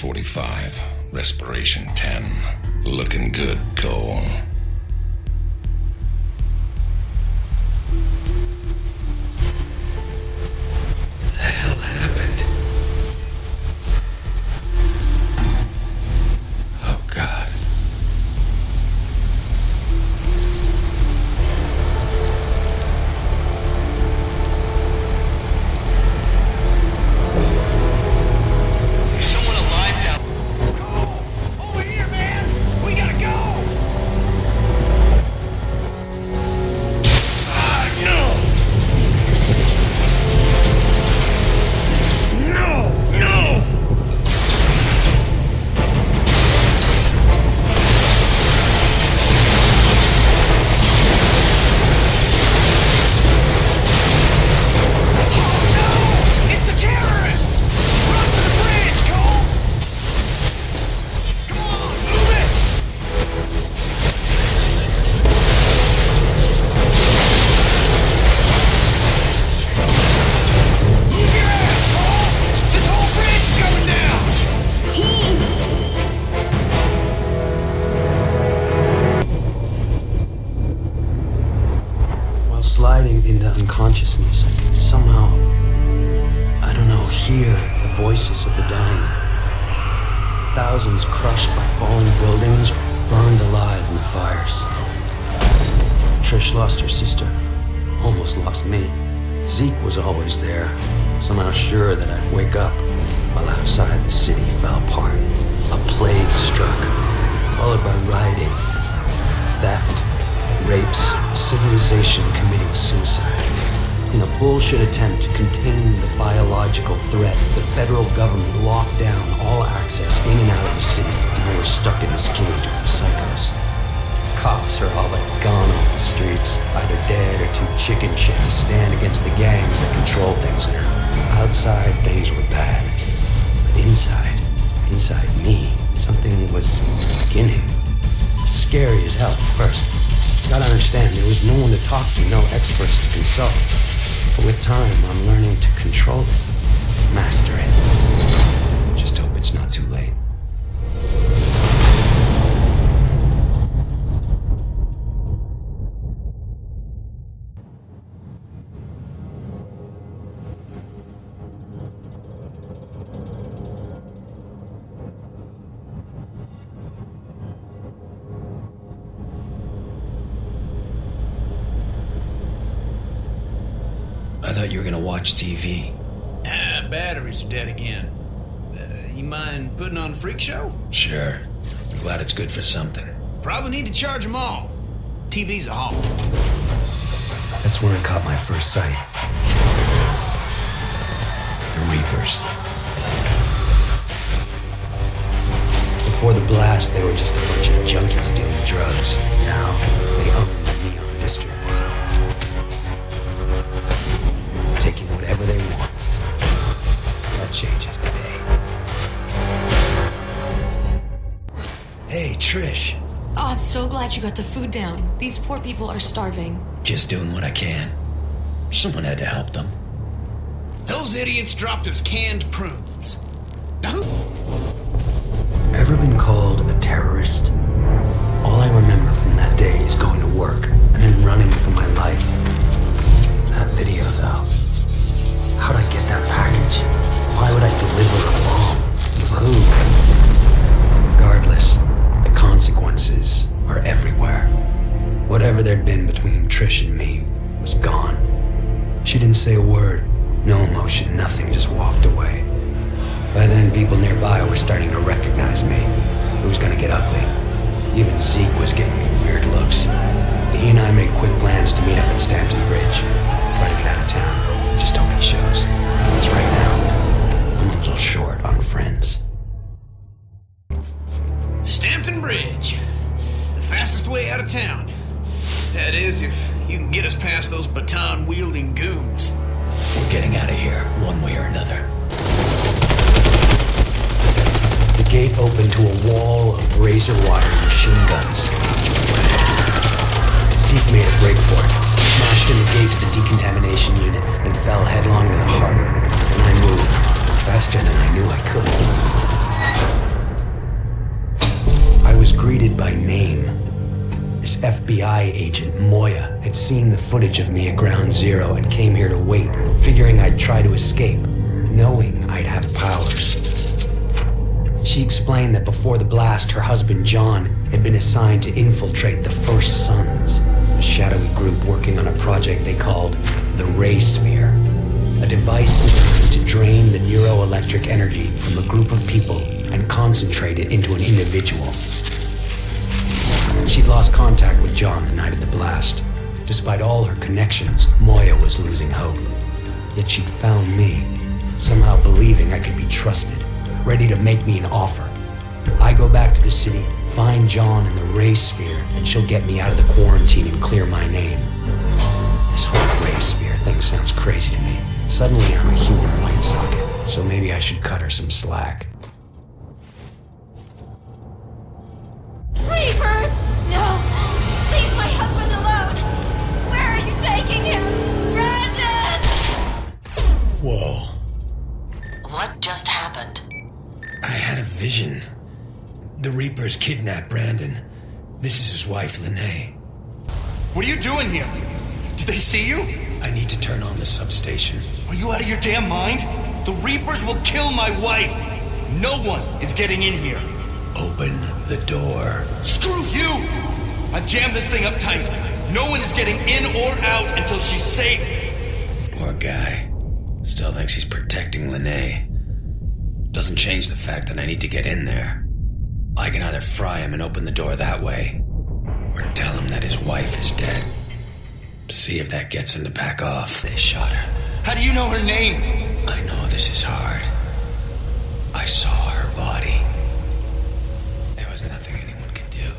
45, respiration 10. Looking good, Cole. What the hell happened? Oh, God. Sliding into unconsciousness, I could somehow, I don't know, hear the voices of the dying. Thousands crushed by falling buildings or burned alive in the fires. Trish lost her sister, almost lost me. Zeke was always there, somehow sure that I'd wake up, while outside the city fell apart. A plague struck, followed by rioting, theft, rapes, civilization committing suicide. In a bullshit attempt to contain the biological threat, the federal government locked down all access in and out of the city, and we were stuck in this cage with the psychos. Cops are all but gone off the streets, either dead or too chicken shit to stand against the gangs that control things now. Outside, things were bad. But inside me, something was beginning. Scary as hell at first. Gotta understand, there was no one to talk to, no experts to consult. But with time, I'm learning to control it, master it. Just hope it's not too late. I thought you were gonna watch TV. Batteries are dead again. You mind putting on a freak show? Sure. Glad it's good for something. Probably need to charge them all. TV's a haul. That's where I caught my first sight. The Reapers. Before the blast, they were just a bunch of junkies dealing drugs. Now, they own the Neon District. Taking whatever they want. That changes today. Hey, Trish. Oh, I'm so glad you got the food down. These poor people are starving. Just doing what I can. Someone had to help them. Those idiots dropped us canned prunes. Now Ever been called a terrorist? All I remember from that day is going to work and then running for my life. That video, though. How'd I get that package? Why would I deliver a bomb? For who? Regardless, the consequences are everywhere. Whatever there'd been between Trish and me was gone. She didn't say a word, no emotion, nothing, just walked away. By then, people nearby were starting to recognize me. It was gonna get ugly. Even Zeke was giving me weird looks. He and I made quick plans to meet up at Stampton Bridge. Try to get out of town. Just hope he shows. Because right now, I'm a little short on friends. Stampton Bridge. The fastest way out of town. That is, if you can get us past those baton-wielding goons. We're getting out of here, one way or another. The gate opened to a wall of razor-wire machine guns. Zeke made a break for it, smashed in the gate to the decontamination unit, and fell headlong to the harbor. And I moved, faster than I knew I could. deleted by name. This FBI agent, Moya, had seen the footage of me at Ground Zero and came here to wait, figuring I'd try to escape, knowing I'd have powers. She explained that before the blast, her husband John had been assigned to infiltrate the First Sons, a shadowy group working on a project they called the Ray Sphere, a device designed to drain the neuroelectric energy from a group of people and concentrate it into an individual. She'd lost contact with John the night of the blast. Despite all her connections, Moya was losing hope. Yet she'd found me, somehow believing I could be trusted, ready to make me an offer. I go back to the city, find John in the Ray Sphere, and she'll get me out of the quarantine and clear my name. This whole Ray Sphere thing sounds crazy to me. Suddenly I'm a human light socket, so maybe I should cut her some slack. Reapers! No! Leave my husband alone! Where are you taking him? Brandon! Whoa. What just happened? I had a vision. The Reapers kidnapped Brandon. This is his wife, Lene. What are you doing here? Did they see you? I need to turn on the substation. Are you out of your damn mind? The Reapers will kill my wife. No one is getting in here. Open the door. Screw you! I've jammed this thing up tight. No one is getting in or out until she's safe. Poor guy. Still thinks he's protecting Lene. Doesn't change the fact that I need to get in there. I can either fry him and open the door that way, or tell him that his wife is dead. See if that gets him to back off. They shot her. How do you know her name? I know this is hard. I saw her body. There was nothing anyone could do.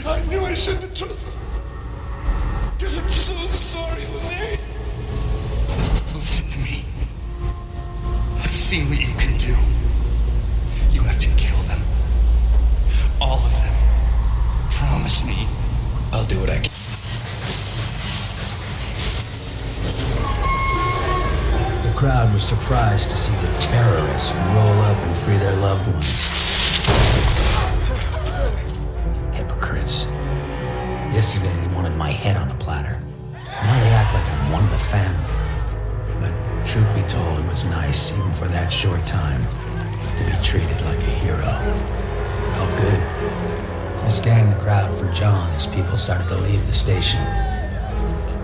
I knew I shouldn't have trusted her. I'm so sorry, Lene. Listen to me. I've seen what you can do. You have to kill them. All of them. Promise me. I'll do what I can. The crowd was surprised to see the terrorists roll up and free their loved ones. Hypocrites. Yesterday they wanted my head on a platter. Now they act like I'm one of the family. But truth be told, it was nice, even for that short time, to be treated like a hero. Felt good. I scanned the crowd for John as people started to leave the station.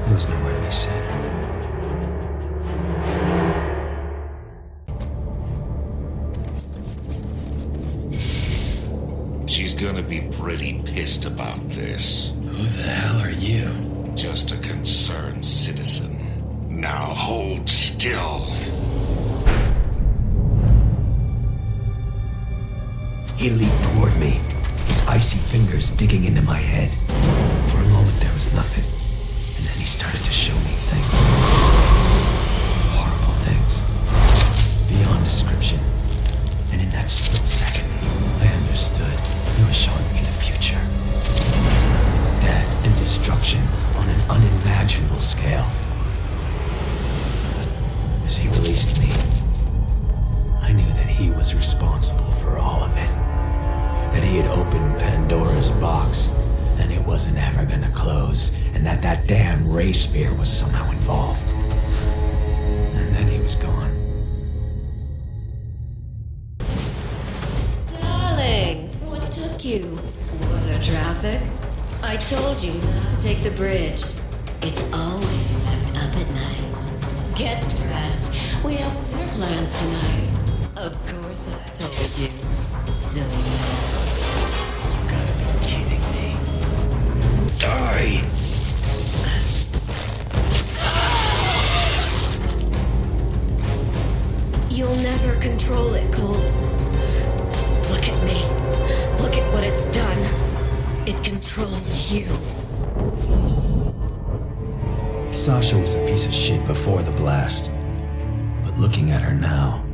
He was nowhere to be seen. She's gonna be pretty pissed about this. Who the hell are you? Just a concerned citizen. Now hold still. He leaped toward me, his icy fingers digging into my head. For a moment there was nothing, and then he started to show me things. Horrible things. Beyond description. And in that split second, I understood he was showing me the future. Death and destruction on an unimaginable scale. As he released me, I knew that he was responsible for all of it. That he had opened Pandora's box, and it wasn't ever gonna close, and that damn Ray Sphere was somehow involved. And then he was gone. Darling, what took you? Was there traffic? I told you not to take the bridge. It's always packed up at night. Get dressed. We have dinner plans tonight. Of course I told you. Silly man. You gotta be kidding me. Die! You'll never control it, Cole. Look at me. Look at what it's done. It controls you. Sasha was a piece of shit before the blast. But looking at her now,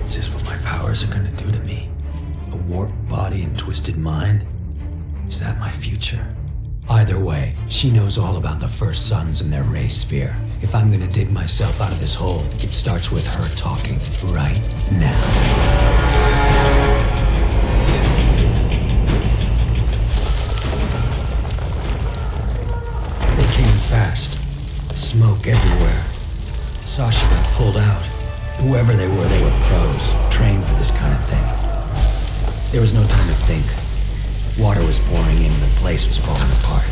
is this what my powers are gonna do to me? A warped body and twisted mind? Is that my future? Either way, she knows all about the First Sons and their Ray Sphere. If I'm gonna dig myself out of this hole, it starts with her talking right now. Whoever they were pros, trained for this kind of thing. There was no time to think. Water was pouring in and the place was falling apart.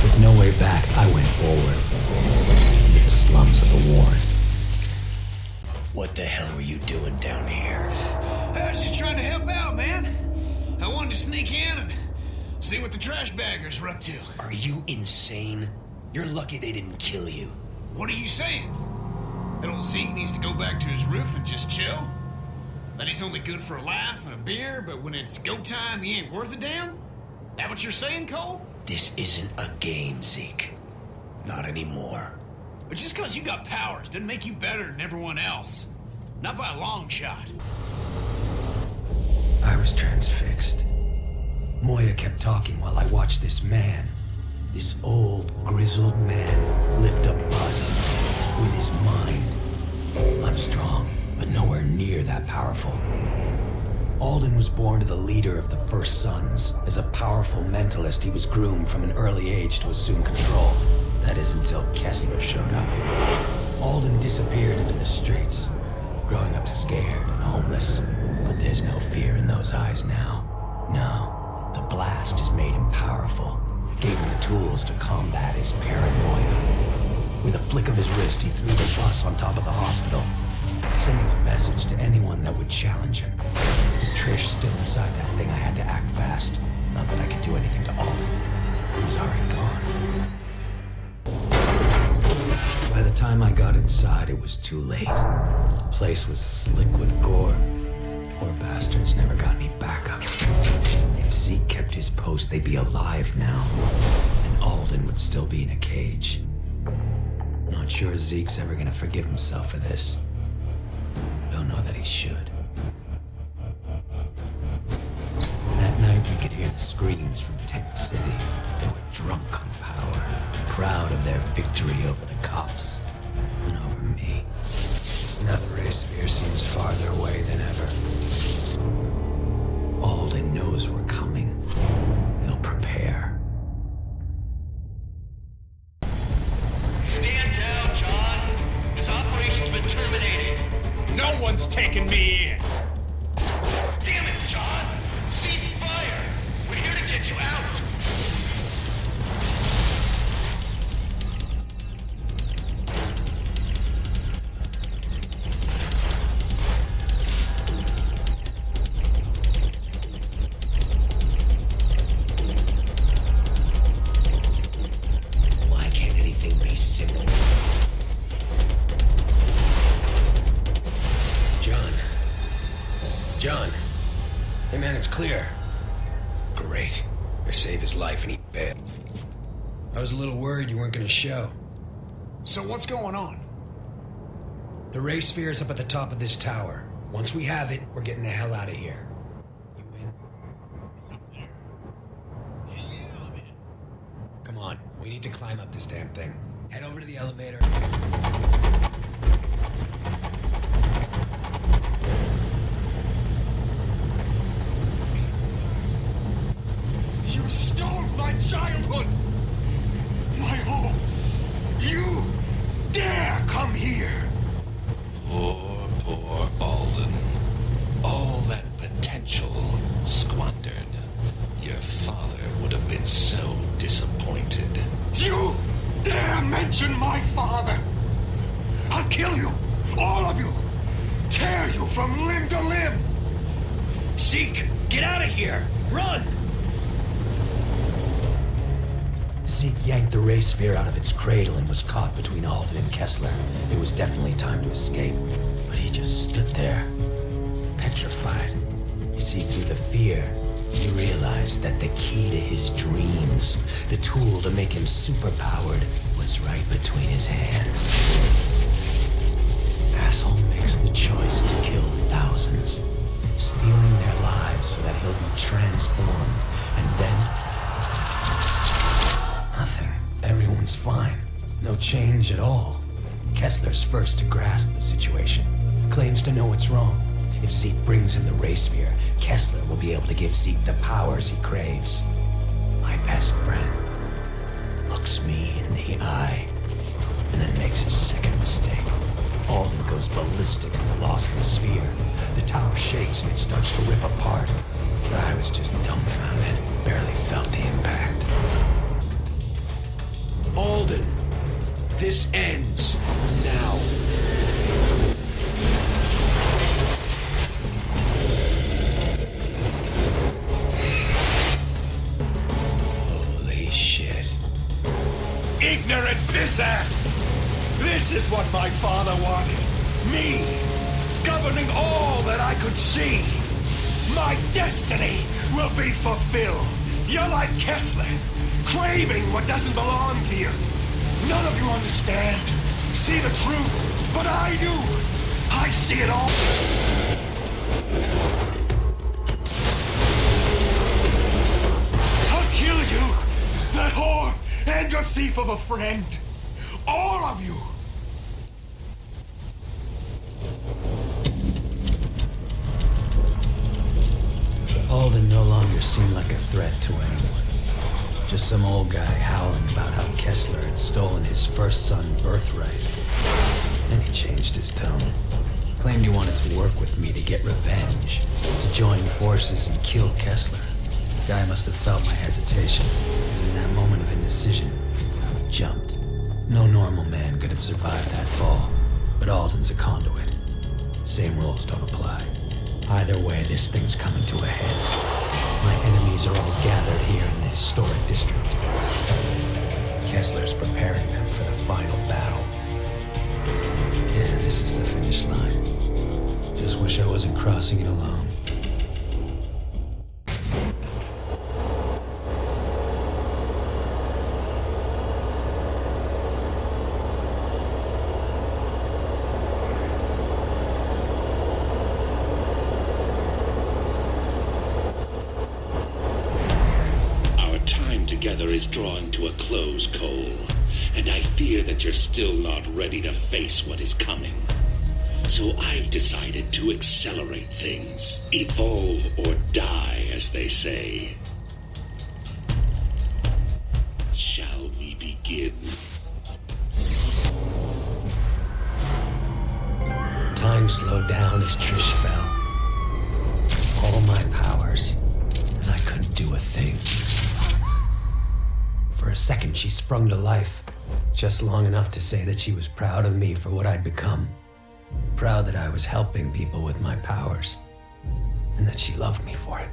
With no way back, I went forward into the slums of the Warren. What the hell were you doing down here? I was just trying to help out, man. I wanted to sneak in and see what the trash baggers were up to. Are you insane? You're lucky they didn't kill you. What are you saying? That old Zeke needs to go back to his roof and just chill? That he's only good for a laugh and a beer, but when it's go time, he ain't worth a damn? That what you're saying, Cole? This isn't a game, Zeke. Not anymore. But just because you got powers doesn't make you better than everyone else. Not by a long shot. I was transfixed. Moya kept talking while I watched this man, this old, grizzled man, lift up us with his mind. I'm strong, but nowhere near that powerful. Alden was born to the leader of the First Sons. As a powerful mentalist, he was groomed from an early age to assume control. That is until Kessler showed up. Alden disappeared into the streets, growing up scared and homeless. But there's no fear in those eyes now. No, the blast has made him powerful, gave him the tools to combat his paranoia. With a flick of his wrist, he threw the bus on top of the hospital, sending a message to anyone that would challenge him. With Trish still inside that thing, I had to act fast. Not that I could do anything to Alden. He was already gone. By the time I got inside, it was too late. The place was slick with gore. Poor bastards never got any backup. If Zeke kept his post, they'd be alive now. And Alden would still be in a cage. Not sure Zeke's ever gonna forgive himself for this. Don't know that he should. That night we could hear the screams from Tent City. They were drunk on power, proud of their victory over the cops and over me. Now the race fear seems farther away than ever. Alden knows we're coming. He'll prepare. Stand down, John. This operation's been terminated. No one's taking me in. Damn it, John. Cease fire. We're here to get you out. Why can't anything be simple? John. Hey man, it's clear. Great. I saved his life and he bailed. I was a little worried you weren't gonna show. So what's going on? The ray sphere is up at the top of this tower. Once we have it, we're getting the hell out of here. You in? It's up there. Yeah, I'm in. Come on, we need to climb up this damn thing. Head over to the elevator. You stole my childhood! My home! You dare come here! Poor Alden. All that potential squandered. Your father would have been so disappointed. You dare mention my father! I'll kill you! All of you! Tear you from limb to limb! Zeke, get out of here! Run! Zeke yanked the ray sphere out of its cradle and was caught between Alden and Kessler. It was definitely time to escape, but he just stood there, petrified. You see, through the fear, he realized that the key to his dreams, the tool to make him superpowered, was right between his hands. Asshole makes the choice to kill thousands, stealing their lives so that he'll be transformed, and then nothing. Everyone's fine. No change at all. Kessler's first to grasp the situation. Claims to know what's wrong. If Zeke brings him the ray sphere, Kessler will be able to give Zeke the powers he craves. My best friend looks me in the eye and then makes his second mistake. Alden goes ballistic at the loss of the sphere. The tower shakes and it starts to rip apart. But I was just dumbfounded, barely felt the impact. Alden, this ends now. Holy shit. Ignorant pisser! This is what my father wanted. Me, governing all that I could see. My destiny will be fulfilled. You're like Kessler, craving what doesn't belong to you. None of you understand, see the truth, but I do. I see it all. I'll kill you, that whore, and your thief of a friend. All of you. Alden no longer seemed like a threat to anyone. Just some old guy howling about how Kessler had stolen his first son's birthright. Then he changed his tone. Claimed he wanted to work with me to get revenge, to join forces and kill Kessler. The guy must have felt my hesitation, because in that moment of indecision, he jumped. No normal man could have survived that fall, but Alden's a conduit. Same rules don't apply. Either way, this thing's coming to a head. My enemies are all gathered here in the historic district. Kessler's preparing them for the final battle. Yeah, this is the finish line. Just wish I wasn't crossing it alone. Together is drawing to a close, Cole, and I fear that you're still not ready to face what is coming. So I've decided to accelerate things. Evolve or die, as they say. Shall we begin? Time slowed down as Trish fell. All my powers, and I couldn't do a thing. For a second, she sprung to life, just long enough to say that she was proud of me for what I'd become. Proud that I was helping people with my powers, and that she loved me for it.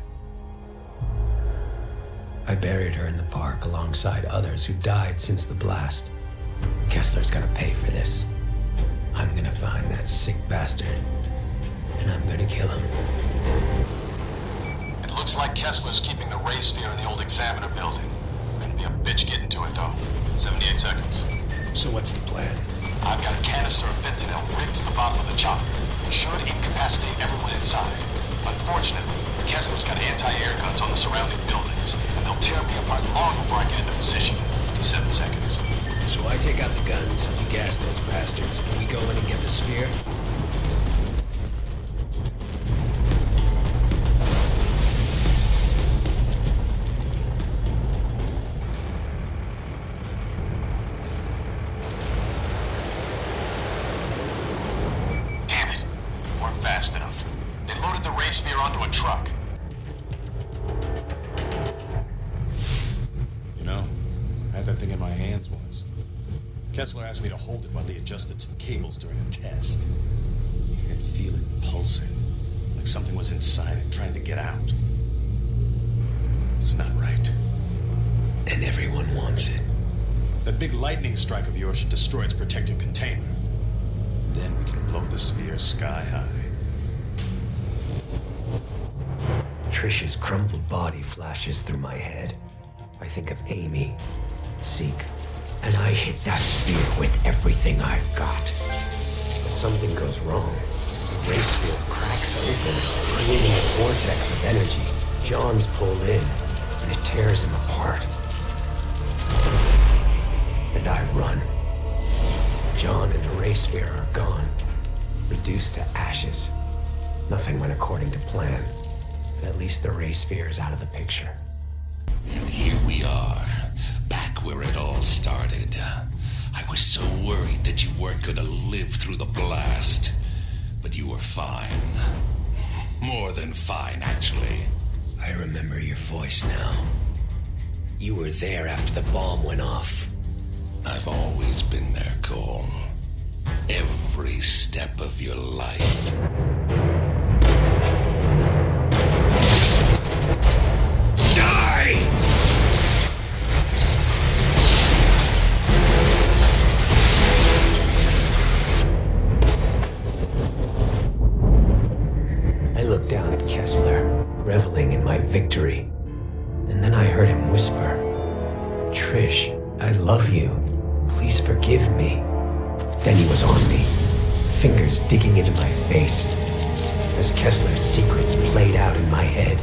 I buried her in the park alongside others who died since the blast. Kessler's gonna pay for this. I'm gonna find that sick bastard, and I'm gonna kill him. It looks like Kessler's keeping the ray sphere in the old Examiner building. Gonna be a bitch getting to it, though. 78 seconds. So what's the plan? I've got a canister of fentanyl rigged to the bottom of the chopper. Should incapacitate everyone inside. Unfortunately, Kessler's got anti-air guns on the surrounding buildings, and they'll tear me apart long before I get into position. 57 seconds. So I take out the guns, you gas those bastards, and we go in and get the sphere? Fast enough. They loaded the ray sphere onto a truck. You know, I had that thing in my hands once. Kessler asked me to hold it while he adjusted some cables during a test. I could feel it pulsing, like something was inside it trying to get out. It's not right. And everyone wants it. That big lightning strike of yours should destroy its protective container. Then we can blow the sphere sky high. Trish's crumpled body flashes through my head. I think of Amy, Zeke, and I hit that sphere with everything I've got. But something goes wrong. The race field cracks open, creating a vortex of energy. John's pulled in, and it tears him apart. And I run. John and the race sphere are gone, reduced to ashes. Nothing went according to plan. At least the ray sphere is out of the picture. And here we are, back where it all started. I was so worried that you weren't gonna live through the blast. But you were fine. More than fine, actually. I remember your voice now. You were there after the bomb went off. I've always been there, Cole. Every step of your life. Die! I looked down at Kessler, reveling in my victory. And then I heard him whisper, "Trish, I love you. Please forgive me." Then he was on me, fingers digging into my face. As Kessler's secrets played out in my head,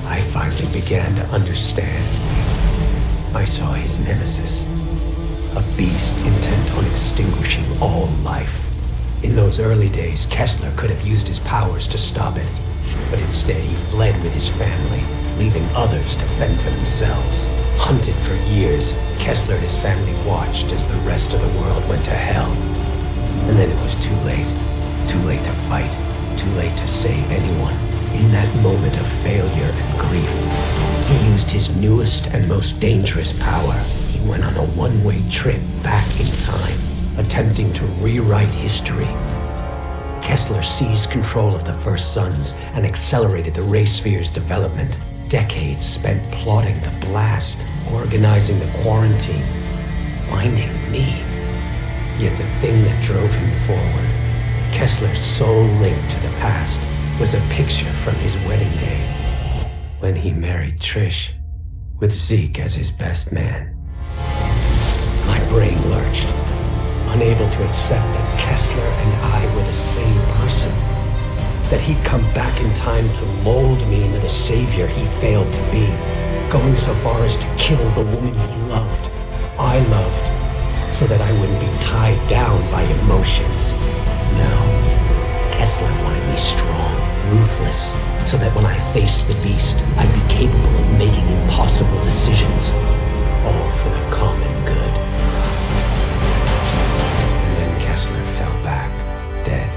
I finally began to understand. I saw his nemesis, a beast intent on extinguishing all life. In those early days, Kessler could have used his powers to stop it, but instead he fled with his family, leaving others to fend for themselves. Hunted for years, Kessler and his family watched as the rest of the world went to hell. And then it was too late. Too late to fight. Too late to save anyone. In that moment of failure and grief, he used his newest and most dangerous power. He went on a one-way trip back in time, attempting to rewrite history. Kessler seized control of the First Sons and accelerated the Ray Sphere's development. Decades spent plotting the blast, organizing the quarantine, finding me. Yet the thing that drove him forward, Kessler's sole link to the past, was a picture from his wedding day, when he married Trish, with Zeke as his best man. My brain lurched, unable to accept that Kessler and I were the same person. That he'd come back in time to mold me into the savior he failed to be, going so far as to kill the woman he loved, I loved, so that I wouldn't be tied down by emotions. No, Kessler wanted me strong, ruthless, so that when I faced the beast, I'd be capable of making impossible decisions, all for the common good. And then Kessler fell back, dead.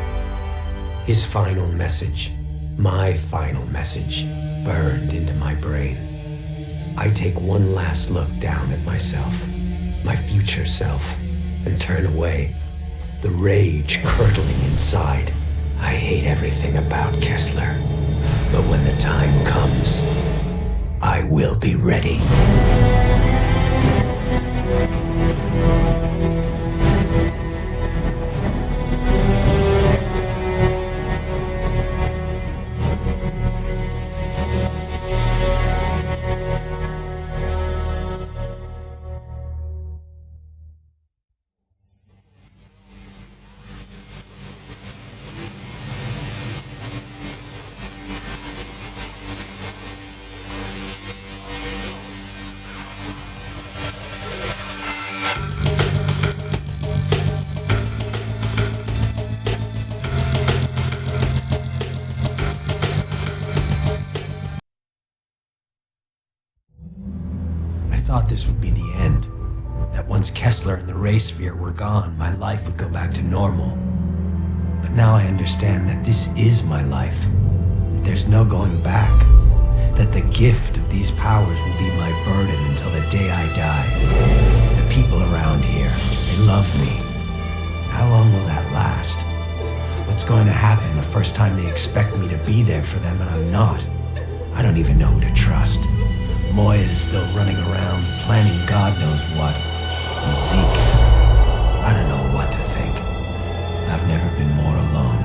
His final message, my final message, burned into my brain. I take one last look down at myself, my future self, and turn away, the rage curdling inside. I hate everything about Kessler, but when the time comes, I will be ready. I thought this would be the end. That once Kessler and the Ray Sphere were gone, my life would go back to normal. But now I understand that this is my life. That there's no going back. That the gift of these powers will be my burden until the day I die. The people around here, they love me. How long will that last? What's going to happen the first time they expect me to be there for them and I'm not? I don't even know who to trust. Moya is still running around, planning God knows what. And Zeke, I don't know what to think. I've never been more alone.